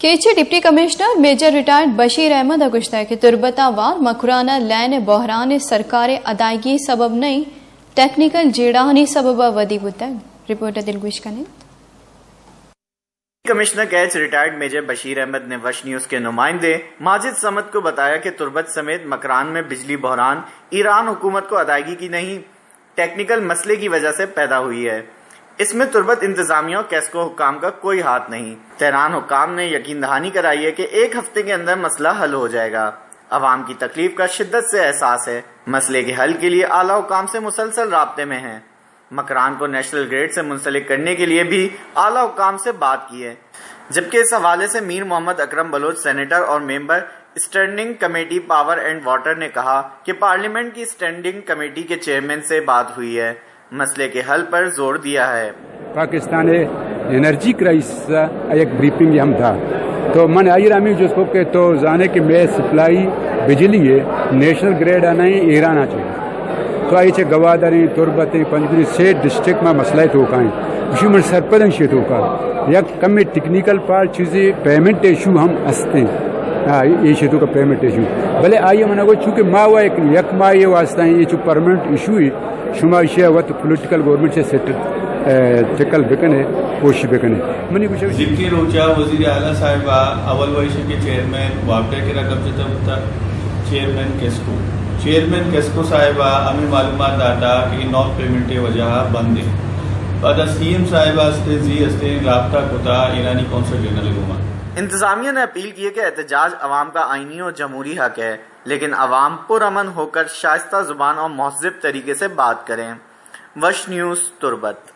केचे deputy commissioner major retired Bashir Ahmed अगुश्ता के तुरबता वार मकराना लैन बहरान सरकार अदायगी सबब नहीं टेक्निकल जेड़ानी सबब वदी बुद्ध रिपोर्टर दिलगुश कने कमिश्नर कैच रिटायर्ड मेजर बशीर अहमद ने वश न्यूज के नुमाइंदे माजिद समद को बताया कि तुरबत समेत मकरान में बिजली बहरान ईरान हुकूमत को अदायगी की नहीं टेक्निकल मसले की वजह से पैदा हुई है। इसमें तुरबत इंतजामिया और कैस्को हुक्काम का कोई हाथ नहीं। तेहरान हुक्काम ने यकीन दहानी कराई है कि एक हफ्ते के अंदर मसला हल हो जाएगा। अवाम की तकलीफ का शिद्दत से एहसास है। मसले के हल के लिए आला हुक्काम से मुसलसल राब्ते में हैं। मकरान को नेशनल ग्रिड से मुंसलिक करने के लिए भी आला हुक्काम से बात की है। जबकि इस हवाले से मीर मोहम्मद अकरम बलोच सेनेटर और member standing committee power and water ने कहा कि पार्लियामेंट की स्टैंडिंग कमेटी के चेयरमैन से बात हुई है, मसले के हल पर जोर दिया है। पाकिस्तान एनर्जी क्राइसिस एक ब्रीफिंग हम था तो मन आई रामी जो के तो जाने कि मैं सप्लाई बिजली है नेशनल ग्रिड आना ही ईरान आ चाहिए तो आई गवादारी तुरबतें पंजगुरी से डिस्ट्रिक्ट में मसला तो का सरपंच से तो का या कम में टेक्निकल पार्ट चीज़ें पेमेंट इशू हम हंसते ये शेतु का पेमेंट इशू भले आइए मना को चूँकि माँ हुआ एक यक माँ ये वास्ता है ये जो परमानेंट इशू है शुमा इशे हुआ तो पोलिटिकल गवर्नमेंट से सेटल टिकल बेकन है कोशिश बेकन है मनी कुछ जिक्की रोचा वजीर आला साहिबा अवल वैश्य के चेयरमैन वापडे के रकम से तब चेयरमैन केस्को साहिबा हमें मालूमात दाता कि नॉन पेमेंट की वजह बंद है बाद सीएम साहिबा से जी हस्ते राब्ता कोता ईरानी कौंसल जनरल गुमा इंतजामिया ने अपील की है कि एहतजाज अवाम का आईनी और जमहूरी हक है, लेकिन अवाम पुरअमन होकर शाइस्ता जुबान और महज़िब तरीके से बात करें। वश न्यूज़ तुरबत।